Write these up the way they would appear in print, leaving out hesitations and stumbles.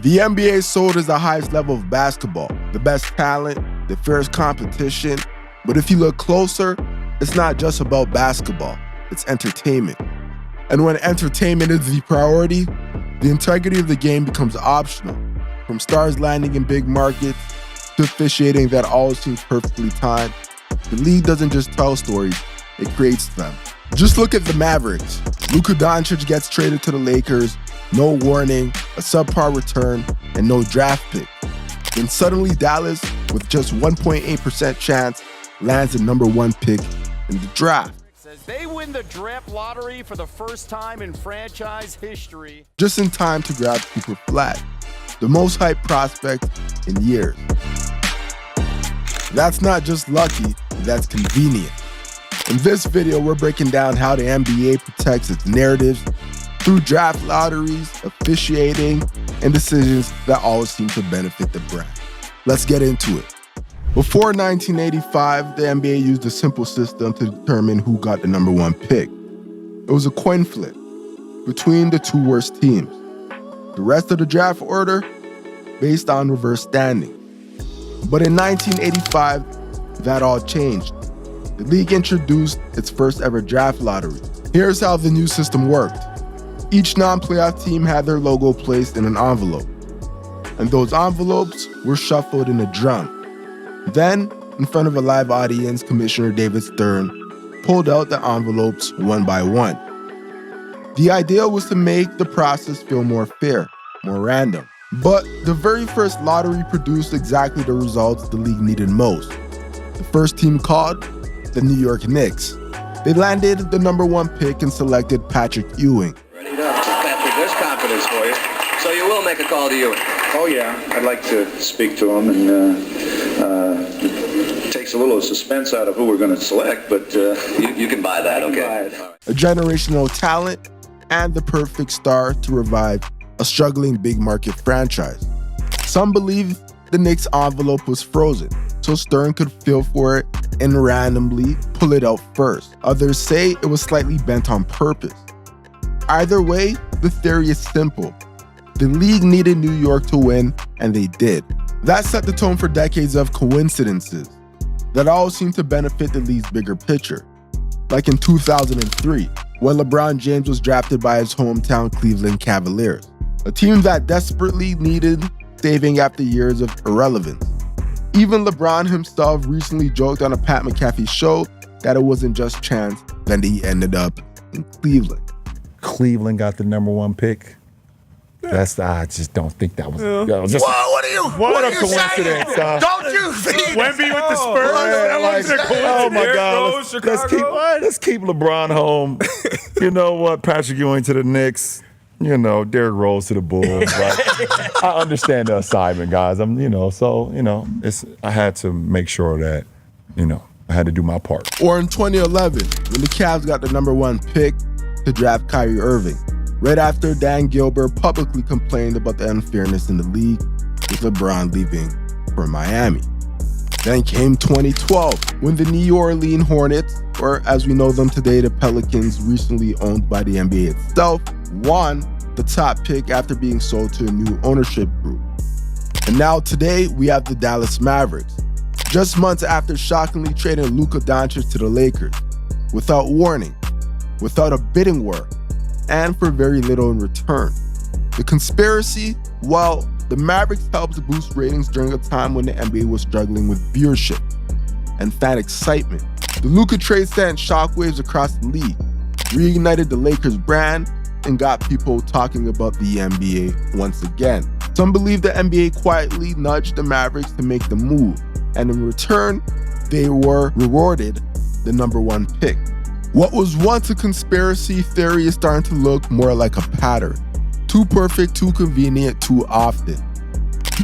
The NBA is sold as the highest level of basketball, the best talent, the fairest competition. But if you look closer, it's not just about basketball, it's entertainment. And when entertainment is the priority, the integrity of the game becomes optional. From stars landing in big markets to officiating that always seems perfectly timed, the league doesn't just tell stories, it creates them. Just look at the Mavericks. Luka Donaghy gets traded to the Lakers, no warning, a subpar return, and no draft pick. Then suddenly Dallas, with just 1.8% chance, lands the #1 pick in the draft. They win the draft lottery for the first time in franchise history. Just in time to grab Cooper Flag, the most hyped prospect in years. That's not just lucky, that's convenient. In this video, we're breaking down how the NBA protects its narratives through draft lotteries, officiating, and decisions that always seem to benefit the brand. Let's get into it. Before 1985, the NBA used a simple system to determine who got the #1 pick. It was a coin flip between the two worst teams. The rest of the draft order based on reverse standing. But in 1985, that all changed. The league introduced its first ever draft lottery. Here's how the new system worked. Each non-playoff team had their logo placed in an envelope, and those envelopes were shuffled in a drum. Then, in front of a live audience, Commissioner David Stern pulled out the envelopes one by one. The idea was to make the process feel more fair, more random. But the very first lottery produced exactly the results the league needed most. The first team called, the New York Knicks. They landed the #1 pick and selected Patrick Ewing. Ready up, Patrick, there's confidence for you. So you will make a call to Ewing? Oh yeah, I'd like to speak to him, and it takes a little suspense out of who we're going to select, but You can buy that, okay? A generational talent and the perfect star to revive a struggling big market franchise. Some believe the Knicks envelope was frozen, so Stern could feel for it and randomly pull it out first. Others say it was slightly bent on purpose. Either way, the theory is simple. The league needed New York to win, and they did. That set the tone for decades of coincidences that all seemed to benefit the league's bigger picture. Like in 2003, when LeBron James was drafted by his hometown Cleveland Cavaliers, a team that desperately needed saving after years of irrelevance. Even LeBron himself recently joked on a Pat McAfee show that it wasn't just chance that he ended up in Cleveland. Cleveland got the #1 pick. I just don't think that was. What a coincidence! Don't you think? Wemby with the Spurs. Oh my God! Let's keep LeBron home. You know what? Patrick Ewing to the Knicks. You know, Derrick Rose to the Bulls. Like, I understand the assignment, guys. I had to make sure that, I had to do my part. Or in 2011, when the Cavs got the #1 pick to draft Kyrie Irving, right after Dan Gilbert publicly complained about the unfairness in the league with LeBron leaving for Miami. Then came 2012, when the New Orleans Hornets, or as we know them today, the Pelicans, recently owned by the NBA itself, won the top pick after being sold to a new ownership group. And now today, we have the Dallas Mavericks, just months after shockingly trading Luka Donaghy to the Lakers, without warning, without a bidding war, and for very little in return. The conspiracy? Well, the Mavericks helped boost ratings during a time when the NBA was struggling with viewership and fan excitement. The Luka trade sent shockwaves across the league, reignited the Lakers brand, and got people talking about the NBA once again. Some believe the NBA quietly nudged the Mavericks to make the move, and in return, they were rewarded the #1 pick. What was once a conspiracy theory is starting to look more like a pattern. Too perfect, too convenient, too often.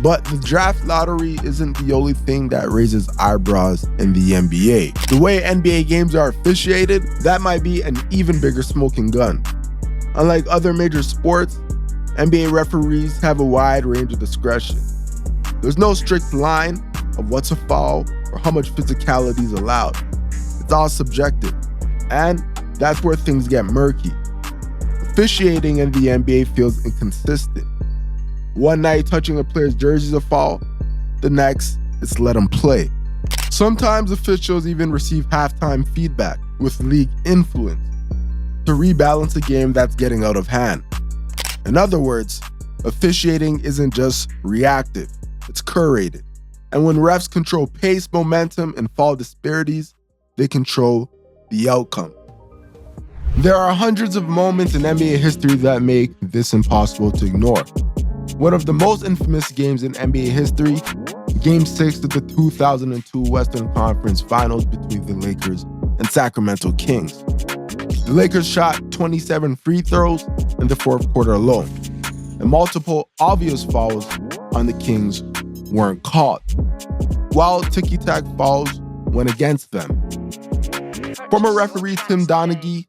But the draft lottery isn't the only thing that raises eyebrows in the NBA. The way NBA games are officiated, that might be an even bigger smoking gun. Unlike other major sports, NBA referees have a wide range of discretion. There's no strict line of what's a foul or how much physicality is allowed. It's all subjective. And that's where things get murky. Officiating in the NBA feels inconsistent. One night, touching a player's jersey is a foul. The next, it's let him play. Sometimes officials even receive halftime feedback with league influence to rebalance a game that's getting out of hand. In other words, officiating isn't just reactive, it's curated. And when refs control pace, momentum, and foul disparities, they control the outcome. There are hundreds of moments in NBA history that make this impossible to ignore. One of the most infamous games in NBA history, Game 6 of the 2002 Western Conference Finals between the Lakers and Sacramento Kings. The Lakers shot 27 free throws in the fourth quarter alone, and multiple obvious fouls on the Kings weren't called, while ticky-tack fouls went against them. Former referee Tim Donaghy,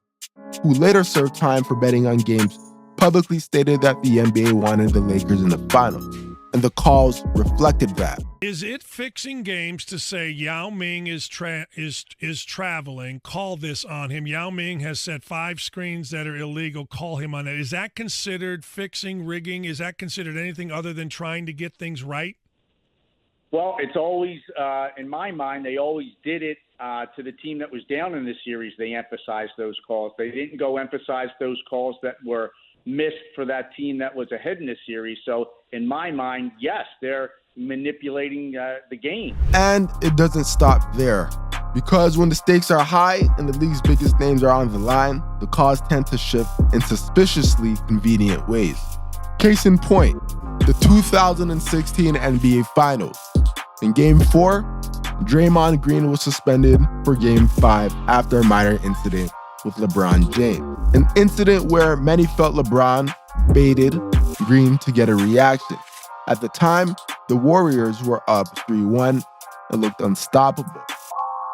who later served time for betting on games, publicly stated that the NBA wanted the Lakers in the finals, and the calls reflected that. Is it fixing games to say Yao Ming is traveling, call this on him? Yao Ming has set 5 screens that are illegal, call him on it. Is that considered fixing, rigging? Is that considered anything other than trying to get things right? Well, it's always, in my mind, they always did it to the team that was down in the series. They emphasized those calls. They didn't go emphasize those calls that were missed for that team that was ahead in the series. So in my mind, yes, they're manipulating the game. And it doesn't stop there. Because when the stakes are high and the league's biggest names are on the line, the calls tend to shift in suspiciously convenient ways. Case in point, the 2016 NBA Finals. In Game 4, Draymond Green was suspended for Game 5 after a minor incident with LeBron James. An incident where many felt LeBron baited Green to get a reaction. At the time, the Warriors were up 3-1 and looked unstoppable.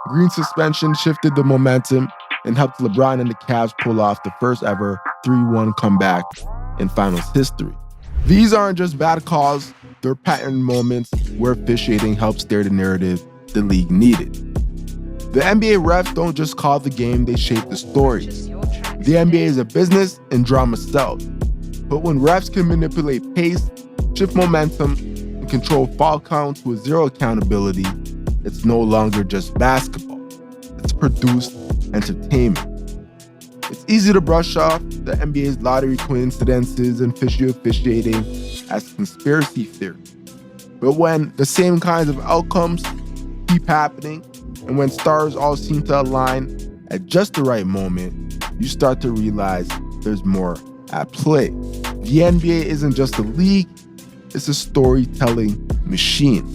Green's suspension shifted the momentum and helped LeBron and the Cavs pull off the first ever 3-1 comeback in finals history. These aren't just bad calls, they're pattern moments where officiating helps steer the narrative the league needed. The NBA refs don't just call the game, they shape the story. The NBA is a business and drama sells. But when refs can manipulate pace, shift momentum, and control foul count with zero accountability, it's no longer just basketball. It's produced entertainment. It's easy to brush off the NBA's lottery coincidences and fishy officiating as conspiracy theory. But when the same kinds of outcomes keep happening, and when stars all seem to align at just the right moment, you start to realize there's more at play. The NBA isn't just a league, it's a storytelling machine.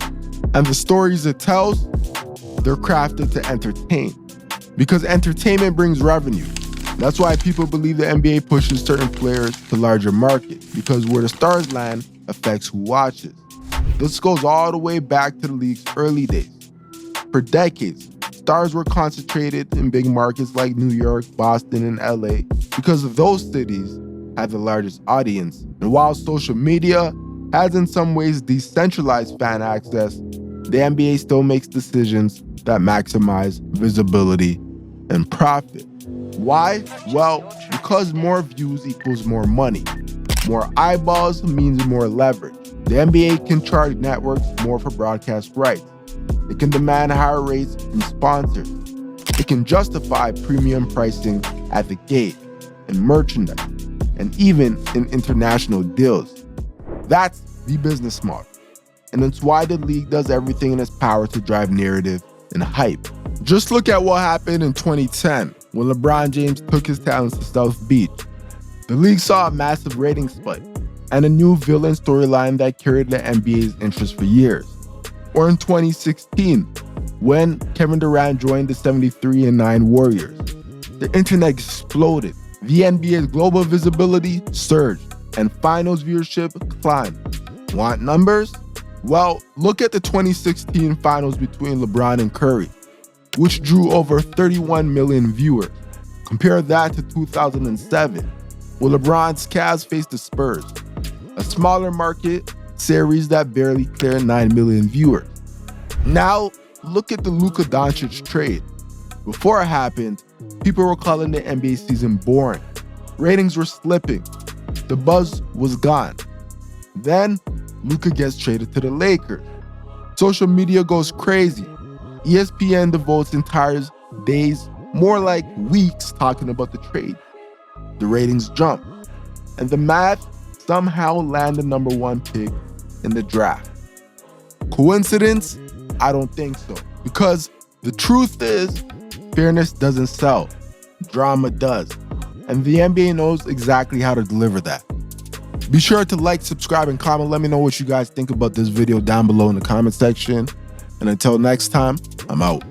And the stories it tells, they're crafted to entertain. Because entertainment brings revenue. That's why people believe the NBA pushes certain players to larger markets, because where the stars land affects who watches. This goes all the way back to the league's early days. For decades, stars were concentrated in big markets like New York, Boston, and LA because of those cities had the largest audience. And while social media has in some ways decentralized fan access, the NBA still makes decisions that maximize visibility and profit. Why? Well, because more views equals more money. More eyeballs means more leverage. The NBA can charge networks more for broadcast rights. It can demand higher rates from sponsors. It can justify premium pricing at the gate, in merchandise, and even in international deals. That's the business model. And it's why the league does everything in its power to drive narrative and hype. Just look at what happened in 2010 when LeBron James took his talents to South Beach. The league saw a massive ratings spike and a new villain storyline that carried the NBA's interest for years. Or in 2016, when Kevin Durant joined the 73-9 Warriors. The internet exploded. The NBA's global visibility surged, and finals viewership climbed. Want numbers? Well, look at the 2016 finals between LeBron and Curry, which drew over 31 million viewers. Compare that to 2007, when LeBron's Cavs faced the Spurs, a smaller market series that barely cleared 9 million viewers. Now, look at the Luka Doncic trade. Before it happened, people were calling the NBA season boring. Ratings were slipping. The buzz was gone. Then, Luka gets traded to the Lakers. Social media goes crazy. ESPN devotes entire days, more like weeks, talking about the trade. The ratings jump, and the Mavs somehow land the number 1 pick in the draft. Coincidence? I don't think so. Because the truth is, fairness doesn't sell. Drama does. And the NBA knows exactly how to deliver that. Be sure to like, subscribe, and comment. Let me know what you guys think about this video down below in the comment section. And until next time, I'm out.